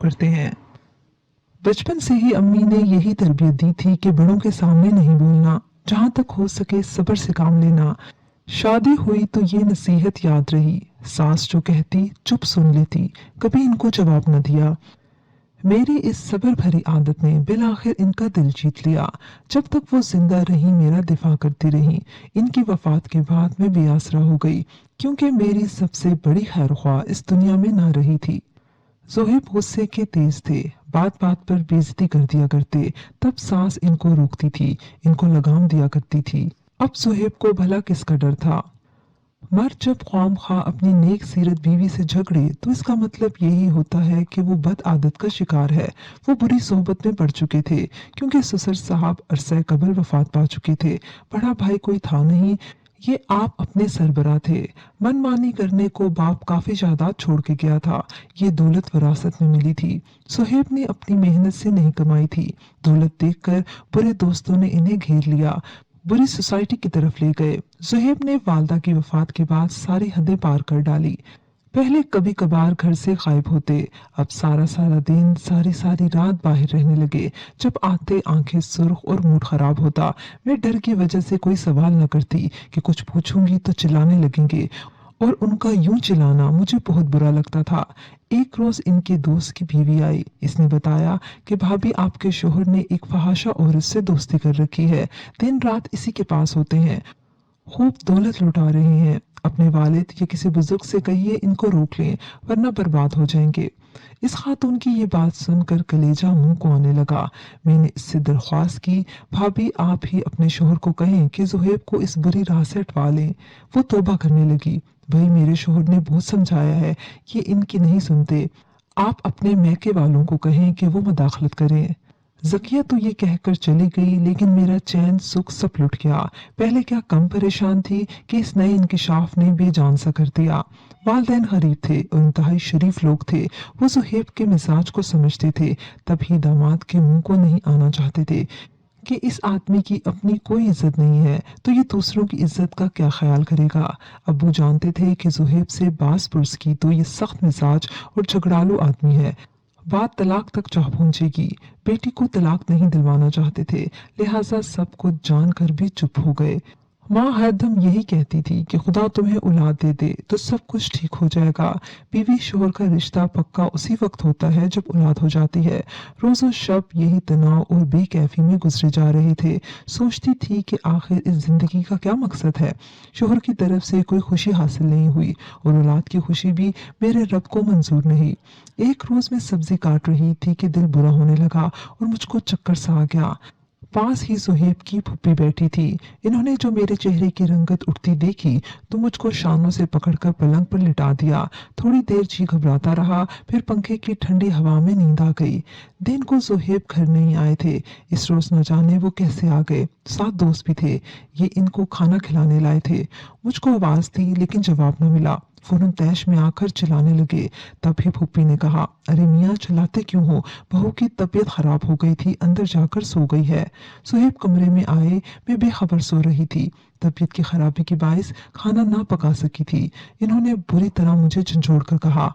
करते हैं। बचपन से ही अम्मी ने यही तरबियत दी थी कि बड़ों के सामने नहीं बोलना, जहाँ तक हो सके सब्र से काम लेना। शादी हुई तो ये नसीहत याद रही। सास जो कहती चुप सुन लेती, कभी इनको जवाब न दिया। मेरी इस सब्र भरी आदत ने बिलाखिर इनका दिल जीत लिया। जब तक वो जिंदा रही मेरा दिफा करती रही। इनकी वफात के बाद मैं बेआसरा हो गई, क्योंकि मेरी सबसे बड़ी खैरख्वाह इस दुनिया में ना रही थी। ज़ोहैब गुस्से के तेज थे, बात बात पर बेइज्जती कर दिया करते। तब सास इनको रोकती थी, इनको लगाम दिया करती थी। अब ज़ोहैब को भला किसका डर था? मर्द जब ख्वामखा अपनी नेक सीरत बीवी से झगड़े तो इसका मतलब यही होता है कि वो बद आदत का शिकार है। वो बुरी सोहबत में पड़ चुके थे, क्योंकि ससुर साहब अरसे कबल वफात पा चुके थे। बड़ा भाई कोई था नहीं, ये आप अपने सरबरा थे। मनमानी करने को बाप काफी जायदाद छोड़ के गया था। ये दौलत विरासत में मिली थी। सुहेब ने अपनी मेहनत से नहीं कमाई थी। दौलत देखकर बुरे दोस्तों ने इन्हें घेर लिया, बुरी सोसाइटी की तरफ ले गए। सुहेब ने वालदा की वफात के बाद सारी हदें पार कर डाली। पहले कभी कभार घर से गायब होते, अब सारा सारा दिन सारी सारी रात बाहर रहने लगे। जब आते आंखें सुर्ख और मूड खराब होता। मैं डर की वजह से कोई सवाल न करती कि कुछ पूछूंगी तो चिल्लाने लगेंगे, और उनका यूं चिल्लाना मुझे बहुत बुरा लगता था। एक रोज इनके दोस्त की बीवी आई। इसने बताया कि भाभी आपके शोहर ने एक फहाशा औरत से दोस्ती कर रखी है, दिन रात इसी के पास होते हैं, खूब दौलत लुटा रहे हैं। अपने वालिद या किसी बुजुर्ग से कहिए इनको रोक लें, वरना बर्बाद हो जाएंगे। इस खातून की ये बात सुनकर कलेजा मुंह को आने लगा। मैंने इससे दरख्वास्त की, भाभी आप ही अपने शोहर को कहें कि ज़ुहैब को इस बुरी राह से हटवा लें। वो तौबा करने लगी। भाई मेरे शोहर ने बहुत समझाया है, ये इनकी नहीं सुनते। आप अपने मैके वालों को कहें कि वो मदाखलत करें। ज़किया तो ये कहकर चली गई, लेकिन मेरा चैन सुख सब लुट गया। पहले क्या कम परेशान थी कि इस नए इंकिशाफ ने बेजान सा कर दिया। वालदैन गरीब थे और इंतहाई शरीफ लोग थे। वो ज़ुहैब के मिजाज को समझते थे, तभी दामाद के मुंह को नहीं आना चाहते थे कि इस आदमी की अपनी कोई इज्जत नहीं है तो ये दूसरों की इज्जत का क्या ख्याल करेगा। अब्बू जानते थे कि ज़ुहैब से बास पुरस की तो ये सख्त मिजाज और झगड़ालू आदमी है, बात तलाक तक जा पहुंचेगी। बेटी को तलाक नहीं दिलवाना चाहते थे, लिहाजा सब कुछ जानकर भी चुप हो गए। माँ हरदम यही कहती थी कि खुदा तुम्हें औलाद दे दे तो सब कुछ ठीक हो जाएगा। बीवी शोहर का रिश्ता पक्का उसी वक्त होता है जब औलाद हो जाती है। रोज़ो शब यही तनाव और बेकैफी में गुजरे जा रहे थे। सोचती थी कि आखिर इस जिंदगी का क्या मकसद है। शोहर की तरफ से कोई खुशी हासिल नहीं हुई और औलाद की खुशी भी मेरे रब को मंजूर नहीं। एक रोज मैं सब्जी काट रही थी कि दिल बुरा होने लगा और मुझको चक्कर सा आ गया। पास ही ज़ुहैब की फूफी बैठी थी। इन्होंने जो मेरे चेहरे की रंगत उठती देखी तो मुझको शानों से पकड़कर पलंग पर लिटा दिया। थोड़ी देर जी घबराता रहा, फिर पंखे की ठंडी हवा में नींद आ गई। दिन को ज़ुहैब घर नहीं आए थे। इस रोज न जाने वो कैसे आ गए। साथ दोस्त भी थे, ये इनको खाना खिलाने लाए थे। मुझको आवाज दी लेकिन जवाब न मिला। फौरन तैश में आकर चिल्लाने लगे। तभी फूफी ने कहा, अरे मियाँ चिल्लाते क्यों हो, बहू की तबीयत खराब हो गई थी, अंदर जाकर सो गई है। सुहेब कमरे में आए, मैं बेखबर सो रही थी। तबीयत की खराबी की बाइस खाना ना पका सकी थी। इन्होंने बुरी तरह मुझे झंझोड़ कर कहा,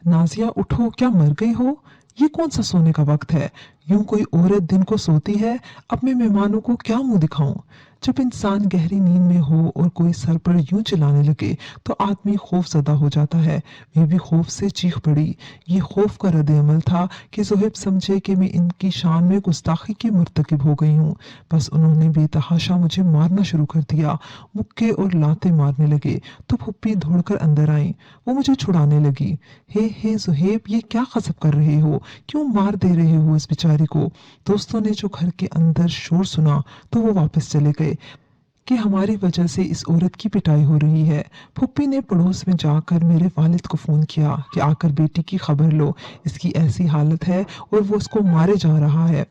नाजिया उठो, क्या मर गई हो? ये कौन सा सोने का वक्त है? यूं कोई औरत दिन को सोती है? अब मैं मेहमानों को क्या मुंह दिखाऊं? जब इंसान गहरी नींद में हो और कोई सर पर यूं चिल्लाने लगे तो आदमी खौफजदा हो जाता है। मैं भी खौफ से चीख पड़ी। ये खौफ का रद्द अमल था कि ज़ुहैब समझे कि मैं इनकी शान में गुस्ताखी की मुर्तकिब हो गई हूँ। बस उन्होंने बेतहाशा मुझे मारना शुरू कर दिया। मुक्के और लाते मारने लगे तो फुप्पी दौड़कर अंदर आई। वो मुझे छुड़ाने लगी। हे ज़ुहैब, ये क्या गज़ब कर रहे हो? क्यों मार दे रहे हो इस बेचारी को? दोस्तों ने जो घर के अंदर शोर सुना तो वो वापस चले गए कि हमारी वजह से इस औरत की पिटाई हो रही है। फुप्पी ने पड़ोस में जाकर मेरे वालिद को फोन किया कि आकर बेटी की खबर लो, इसकी ऐसी हालत है और वो उसको मारे जा रहा है।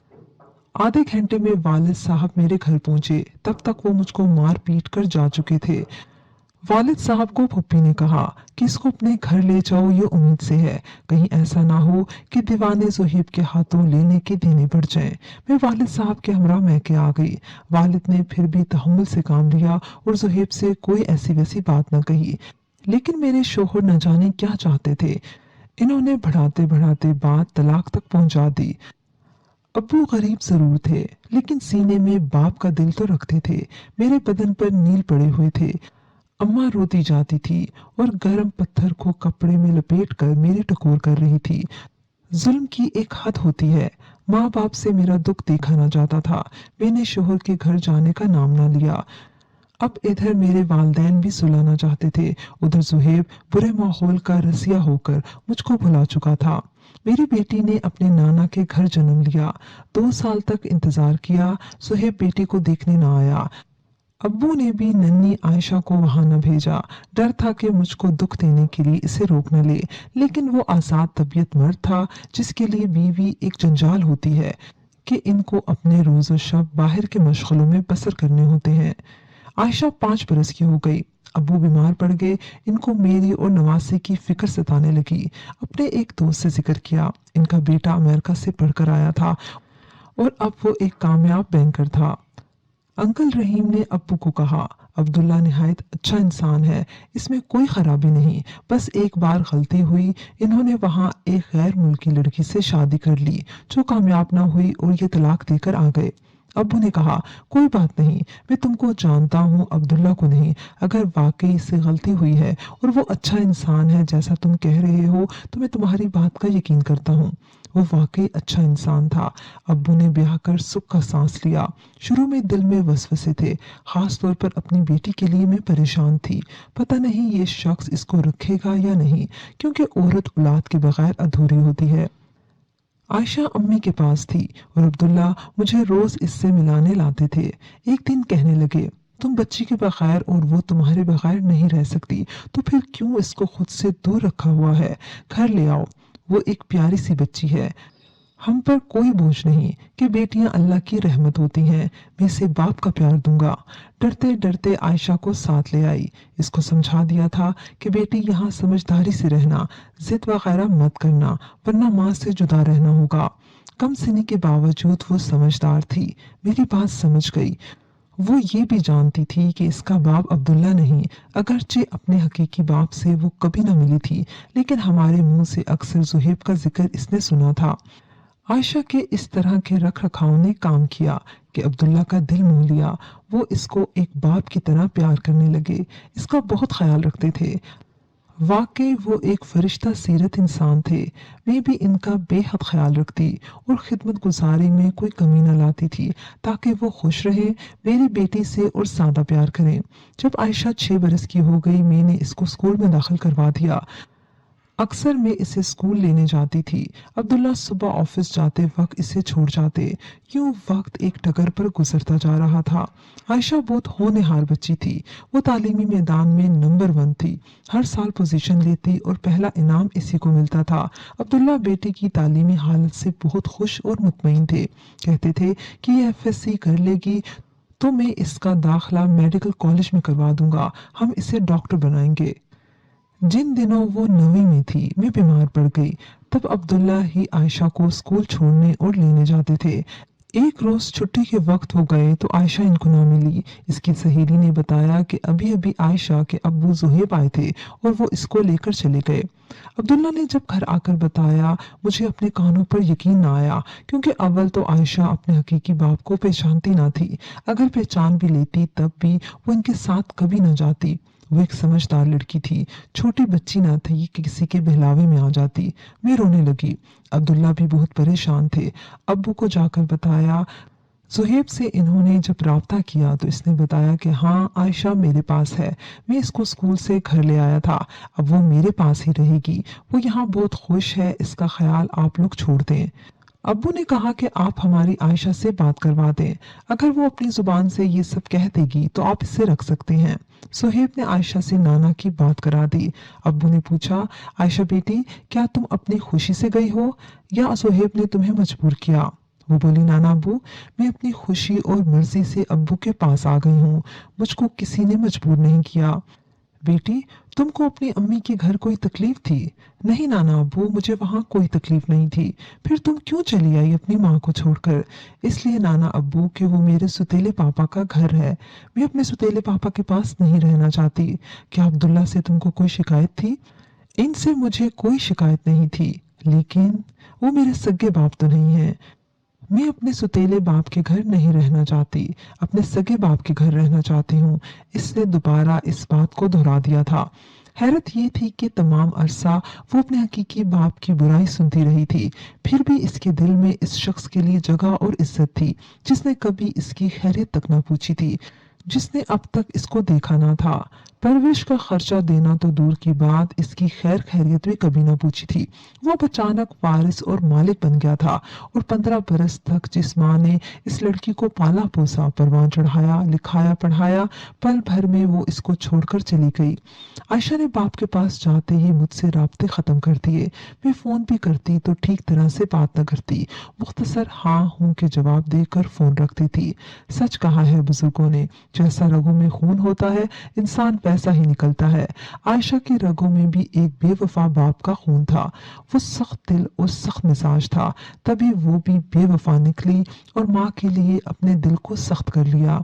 आधे घंटे में वालिद साहब मेरे घर पहुंचे। तब तक वो मुझको मार पीट कर जा चुके थे। वालिद साहब को फुप्पी ने कहा कि इसको अपने घर ले जाओ, ये उम्मीद से है, कहीं ऐसा ना हो कि दीवाने ज़ुहैब के हाथों लेने के देने पड़ जाएं। मैं वालिद साहब के हमरा मैके आ गई। वालिद ने फिर भी तहम्मुल से काम लिया और ज़ुहैब से कोई ऐसी वैसी बात न कही। लेकिन मेरे शोहर न जाने क्या चाहते थे। इन्होंने बढ़ाते बढ़ाते बात तलाक तक पहुंचा दी। अब्बू गरीब जरूर थे, लेकिन सीने में बाप का दिल तो रखते थे। मेरे बदन पर नील पड़े हुए थे। अम्मा रोती जाती थी और गर्म पत्थर को कपड़े में लपेट कर मेरी टकोर कर रही थी। जुल्म की एक हद होती है। माँ बाप से मेरा दुख देखा ना जाता था। मैंने शोहर के घर जाने का नाम ना लिया। अब इधर मेरे वालदैन भी सुलाना चाहते थे, उधर सुहेब बुरे माहौल का रसिया होकर मुझको भुला चुका था। मेरी बेटी ने अपने नाना के घर जन्म लिया। 2 साल तक इंतजार किया, सुहेब बेटी को देखने ना आया। अब्बू ने भी नन्ही आयशा को वहां न भेजा। डर था कि मुझको दुख देने के लिए इसे रोक न ले। लेकिन वो आजाद तबीयत मर्द था, जिसके लिए बीवी एक जंजाल होती है कि इनको अपने रोज़ो शब बाहर के मशगलों में बसर करने होते हैं। आयशा 5 बरस की हो गई। अब्बू बीमार पड़ गए। इनको मेरी और नवासे की फिक्र सताने लगी। अपने एक दोस्त से जिक्र किया। इनका बेटा अमेरिका से पढ़कर आया था और अब वो एक कामयाब बैंकर था। अंकल रहीम ने अब्बू को कहा, अब्दुल्ला निहायत अच्छा इंसान है, इसमें कोई खराबी नहीं। बस एक बार गलती हुई, इन्होंने वहाँ एक गैर मुल्की लड़की से शादी कर ली जो कामयाब ना हुई और ये तलाक देकर आ गए। अब्बू ने कहा, कोई बात नहीं, मैं तुमको जानता हूँ, अब्दुल्ला को नहीं। अगर वाकई इससे गलती हुई है और वो अच्छा इंसान है जैसा तुम कह रहे हो, तो मैं तुम्हारी बात का यकीन करता हूँ। वो वाकई अच्छा इंसान था। अब्बू ने ब्याह कर सुख का सांस लिया। शुरू में दिल में वसवसे थे, खास तौर पर अपनी बेटी के लिए मैं परेशान थी। पता नहीं ये शख्स इसको रखेगा या नहीं, क्योंकि औरत औलाद के बगैर अधूरी होती है। आयशा अम्मी के पास थी और अब्दुल्ला मुझे रोज इससे मिलाने लाते थे। एक दिन कहने लगे, तुम बच्ची के बगैर और वो तुम्हारे बगैर नहीं रह सकती, तो फिर क्यों इसको खुद से दूर रखा हुआ है? घर ले आओ, वो एक प्यारी सी बच्ची है। हम पर कोई बोझ नहीं कि बेटियां अल्लाह की रहमत होती हैं। मैं इसे बाप का प्यार दूंगा। डरते डरते आयशा को साथ ले आई। इसको समझा दिया था कि बेटी यहाँ समझदारी से रहना, जिद वगैरह मत करना, वरना माँ से जुदा रहना होगा। कम सिनी के बावजूद वो समझदार थी। मेरी बात समझ गई। वो ये भी जानती थी कि इसका बाप अब्दुल्ला नहीं। अगरचे अपने हकीकी बाप से वो कभी न मिली थी, लेकिन हमारे मुंह से अक्सर जुहेब का जिक्र इसने सुना था। आयशा के इस तरह के रख रखाव ने काम किया कि अब्दुल्ला का दिल मोह लिया। वो इसको एक बाप की तरह प्यार करने लगे, इसका बहुत ख्याल रखते थे। वाकई वो एक फरिश्ता सीरत इंसान थे। मैं भी इनका बेहद ख्याल रखती और खिदमत गुजारी में कोई कमी न लाती थी, ताकि वो खुश रहे, मेरी बेटी से और सादा प्यार करें। जब आयशा 6 बरस की हो गई, मैंने इसको स्कूल में दाखिल करवा दिया। अक्सर मैं इसे स्कूल लेने जाती थी। अब्दुल्ला सुबह ऑफिस जाते वक्त इसे छोड़ जाते। यूं वक्त एक टगर पर गुजरता जा रहा था। आयशा बहुत होनहार बच्ची थी। वो तालीमी मैदान में नंबर 1 थी। हर साल पोजीशन लेती और पहला इनाम इसी को मिलता था। अब्दुल्ला बेटी की तालीमी हालत से बहुत खुश और मुतमईन थे। कहते थे कि ये एफएससी कर लेगी तो मैं इसका दाखिला मेडिकल कॉलेज में करवा दूंगा, हम इसे डॉक्टर बनाएंगे। जिन दिनों वो 9वीं में थी, मैं बीमार पड़ गई। तब अब्दुल्ला ही आयशा को स्कूल छोड़ने और लेने जाते थे। एक रोज छुट्टी के वक्त हो गए तो आयशा इनको ना मिली। इसकी सहेली ने बताया कि अभी अभी आयशा के अब्बू जुहेब आए थे और वो इसको लेकर चले गए। अब्दुल्ला ने जब घर आकर बताया, मुझे अपने कानों पर यकीन ना आया, क्योंकि अव्वल तो आयशा अपने हकीकी बाप को पहचानती ना थी। अगर पहचान भी लेती तब भी वो इनके साथ कभी ना जाती। वो एक समझदार लड़की थी, छोटी बच्ची ना थी कि किसी के बहलावे में आ जाती। मैं रोने लगी। अब्दुल्ला भी बहुत परेशान थे। अब्बू को जाकर बताया। सुहेब से इन्होंने जब राब्ता किया तो इसने बताया कि हाँ, आयशा मेरे पास है। मैं इसको स्कूल से घर ले आया था, अब वो मेरे पास ही रहेगी। वो यहाँ बहुत खुश है, इसका ख्याल आप लोग छोड़ दें। अब्बू ने कहा कि आप हमारी आयशा से बात करवा दें। अगर वो अपनी जुबान से ये सब कह देगी तो आप इसे रख सकते हैं। सुहेब ने आयशा से नाना की बात करा दी। अब्बू ने पूछा, आयशा बेटी, क्या तुम अपनी खुशी से गई हो या सुहेब ने तुम्हें मजबूर किया? वो बोली, नाना अब्बू, मैं अपनी खुशी और मर्जी से अब्बू के पास आ गई हूँ, मुझको किसी ने मजबूर नहीं किया। बेटी, तुमको अपनी अम्मी के घर कोई तकलीफ थी? नहीं नाना अब्बू, मुझे वहाँ कोई तकलीफ नहीं थी। फिर तुम क्यों चली आई अपनी माँ को छोड़कर? इसलिए नाना अब्बू कि वो मेरे सुतीले पापा का घर है। मैं अपने सुतीले पापा के पास नहीं रहना चाहती। क्या अब्दुल्ला से तुमको कोई शिकायत थी? इनसे मुझे कोई शिकायत नहीं थी, लेकिन वो मेरे सगे बाप तो नहीं हैं। मैं अपने सुतीले बाप के घर नहीं रहना चाहती, अपने सगे बाप के घर रहना चाहती हूँ। इसने दोबारा इस बात को दोहरा दिया था। हैरत ये थी कि तमाम अरसा वो अपने हकीकी बाप की बुराई सुनती रही थी, फिर भी इसके दिल में इस शख्स के लिए जगह और इज्जत थी जिसने कभी इसकी खैरियत तक ना पूछी थी, जिसने अब तक इसको देखा ना था। परवरिश का खर्चा देना तो दूर की बात, इसकी खैर खैरियत भी कभी ना पूछी थी। वो अब अचानक वारिस और मालिक बन गया था, और 15 बरस तक जिस माँ ने इस लड़की को पाला पोसा, परवान चढ़ाया, लिखाया, पढ़ाया, पल भर में वो इसको छोड़कर चली गई। आयशा ने बाप के पास जाते ही मुझसे राब्ते खत्म कर दिए। मैं फोन भी करती तो ठीक तरह से बात न करती, मुख्तसर हाँ हूँ के जवाब देकर फोन रखती थी। सच कहा है बुजुर्गों ने, जैसा रगों में खून होता है, इंसान वैसा ही निकलता है। आयशा की रगों में भी एक बेवफा बाप का खून था। वो सख्त दिल और सख्त मिजाज था, तभी वो भी बेवफा निकली और माँ के लिए अपने दिल को सख्त कर लिया।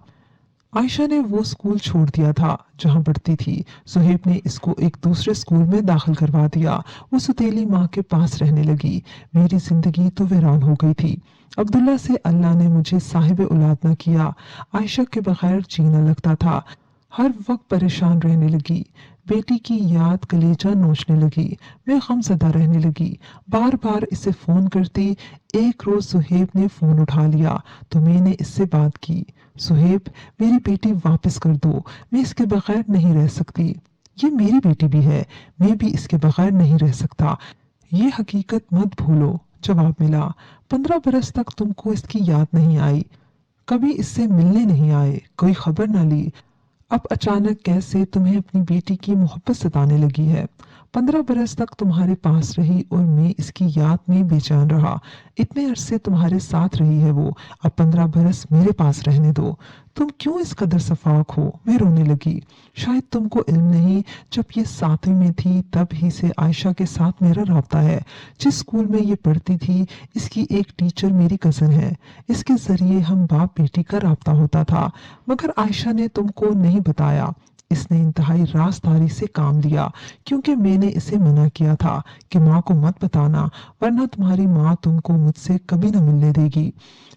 आयशा ने वो स्कूल छोड़ दिया था जहां पढ़ती थी। सुहेब ने इसको एक दूसरे स्कूल में दाखिल करवा दिया। वो सुतीली माँ के पास रहने लगी। मेरी जिंदगी तो वीरान हो गई थी। अब्दुल्ला से अल्लाह ने मुझे साहिब औलाद न किया। आयशा के बगैर जीना लगता था। हर वक्त परेशान रहने लगी। बेटी की याद कलेजा नोचने लगी। मैं गमज़दा रहने लगी। बार बार इसे फोन करती। एक रोज सुहेब ने फोन उठा लिया तो मैंने इससे बात की। सुहेब, मेरी बेटी वापस कर दो, मैं इसके बगैर नहीं रह सकती। ये मेरी बेटी भी है, मैं भी इसके बगैर नहीं रह सकता। ये हकीकत मत भूलो। जवाब मिला, 15 बरस तक तुमको इसकी याद नहीं आई, कभी इससे मिलने नहीं आए, कोई खबर न ली। अब अचानक कैसे तुम्हें अपनी बेटी की मोहब्बत सताने लगी है। 15 बरस तक तुम्हारे पास रही और मैं इसकी याद में बेचैन रहा। इतने अरसे तुम्हारे साथ रही है वो, अब 15 बरस मेरे पास रहने दो। तुम क्यों इस कदर सफाक हो? मैं रोने लगी। शायद तुमको इल्म नहीं, जब ये 7वीं में थी तब ही से आयशा के साथ मेरा राब्ता है। जिस स्कूल में ये पढ़ती थी, इसकी एक टीचर मेरी कजन है। इसके जरिए हम बाप बेटी का राब्ता होता था, मगर आयशा ने तुमको नहीं बताया। इसने इंतहाई राजदारी से काम लिया, क्योंकि मैंने इसे मना किया था कि माँ को मत बताना, वरना तुम्हारी माँ तुमको मुझसे कभी न मिलने देगी।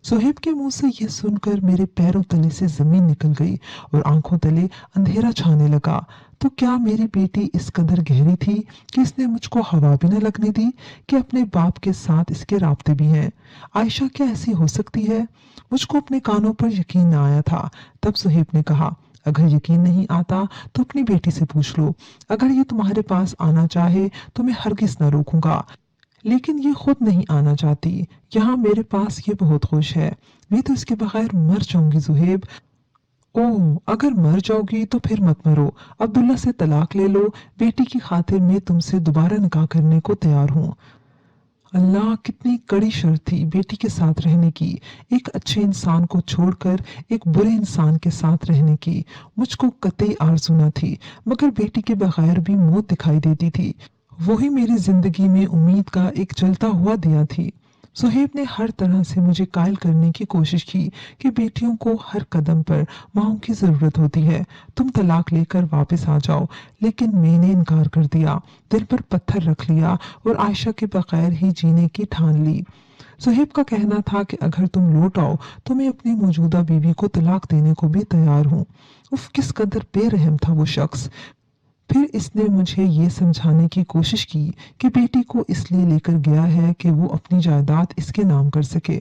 सुहेब के मुंह से यह सुनकर मेरे पैरों तले से जमीन निकल गई और आंखों तले अंधेरा छाने लगा। तो क्या मेरी बेटी इस कदर गहरी थी कि इसने मुझको हवा भी न लगने दी कि अपने बाप के साथ इसके राब्ते भी हैं? आयशा क्या ऐसी हो सकती है? मुझको अपने कानों पर यकीन न आया था। तब सुहेब ने कहा, अगर यकीन नहीं आता तो अपनी बेटी से पूछ लो। अगर ये तुम्हारे पास आना चाहे तो मैं हरगिज न रोकूंगा, लेकिन ये खुद नहीं आना चाहती। यहाँ मेरे पास ये बहुत खुश है। मैं तो इसके बगैर मर जाऊंगी सुहेब। ओह, अगर मर जाओगी तो फिर मत मरो। अब्दुल्ला से तलाक ले लो। बेटी की खातिर मैं तुमसे दोबारा निकाह करने को तैयार हूँ। अल्लाह, कितनी कड़ी शर्त थी बेटी के साथ रहने की, एक अच्छे इंसान को छोड़कर एक बुरे इंसान के साथ रहने की। मुझको कतई आरज़ू न थी, मगर बेटी के बगैर भी मौत दिखाई देती थी। वही मेरी जिंदगी में उम्मीद का एक जलता हुआ दिया थी। सुहेब ने हर तरह से मुझे कायल करने की कोशिश की कि बेटियों को हर कदम पर माँओं की जरूरत होती है, तुम तलाक लेकर वापस आ जाओ। लेकिन मैंने इनकार कर दिया, दिल पर पत्थर रख लिया और आयशा के बगैर ही जीने की ठान ली। सुहेब का कहना था कि अगर तुम लौट आओ तो मैं अपनी मौजूदा बीवी को तलाक देने को भी तैयार हूँ। उफ, किस कदर बेरहम था वो शख्स। फिर इसने मुझे ये समझाने की कोशिश की कि बेटी को इसलिए लेकर गया है कि वो अपनी जायदाद इसके नाम कर सके।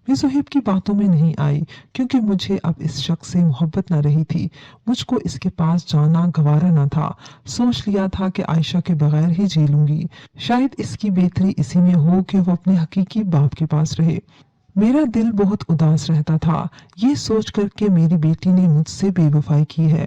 मैं सुहेब की बातों में नहीं आई, क्योंकि मुझे अब इस शख्स से मोहब्बत न रही थी। मुझको इसके पास जाना गवारा न था। सोच लिया था कि आयशा के बगैर ही जी लूंगी। शायद इसकी बेहतरी इसी में हो कि वो अपने हकीकी बाप के पास रहे। मेरा दिल बहुत उदास रहता था, ये सोच कर कि मेरी बेटी ने मुझसे बेवफाई की है।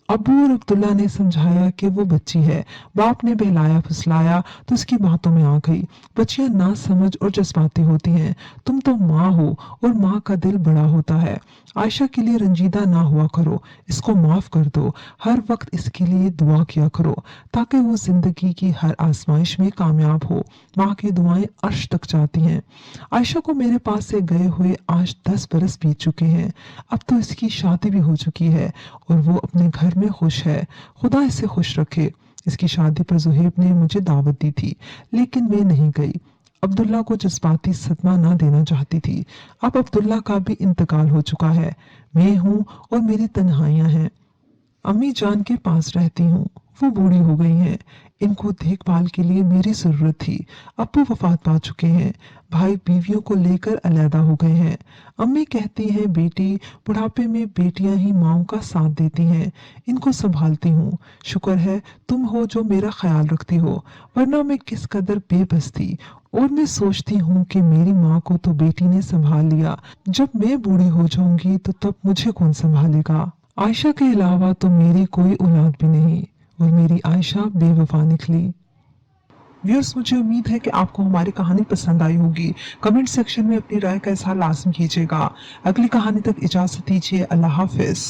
अबू और अब्दुल्ला ने समझाया कि वो बच्ची है। बाप ने बहलाया फुसलाया तो उसकी बातों में आ गई। बच्चियां ना समझ और जज्बाती होती हैं। तुम तो माँ हो और माँ का दिल बड़ा होता है। आयशा के लिए रंजीदा ना हुआ करो, इसको माफ कर दो। हर वक्त इसके लिए दुआ किया करो ताकि वो जिंदगी की हर आजमाइश में कामयाब हो। माँ की दुआएं अर्श तक जाती हैं। आयशा को मेरे पास से गए हुए आज 10 बरस बीत चुके हैं। अब तो इसकी शादी भी हो चुकी है और वो अपने घर में खुश है। खुदा इसे खुश रखे। इसकी शादी पर ज़ुहैब ने मुझे दावत दी थी, लेकिन मैं नहीं गई। अब्दुल्ला को जज्बाती सदमा ना देना चाहती थी। अब अब्दुल्ला का भी इंतकाल हो चुका है। मैं हूँ और मेरी तन्हाइयाँ हैं। अम्मी जान के पास रहती हूँ। वो बूढ़ी हो गई हैं। इनको देखभाल के लिए मेरी ज़रूरत थी। अब्बू वफात पा चुके हैं। भाई बीवियों को लेकर अलहदा हो गए हैं। अम्मी कहती हैं बेटी, बुढ़ापे में बेटियां ही माओं का साथ देती हैं। इनको संभालती हूँ। शुक्र है तुम हो जो मेरा ख्याल रखती हो, वरना मैं किस कदर बेबस थी। और मैं सोचती हूँ कि मेरी माँ को तो बेटी ने संभाल लिया, जब मैं बूढ़ी हो जाऊंगी तो तब मुझे कौन संभालेगा। आयशा के अलावा तो मेरी कोई औलाद भी नहीं, और मेरी आयशा बेवफा निकली। व्यूअर्स, मुझे उम्मीद है कि आपको हमारी कहानी पसंद आई होगी। कमेंट सेक्शन में अपनी राय का इजहार लाजम कीजिएगा। अगली कहानी तक इजाजत दीजिए। अल्लाह हाफिज।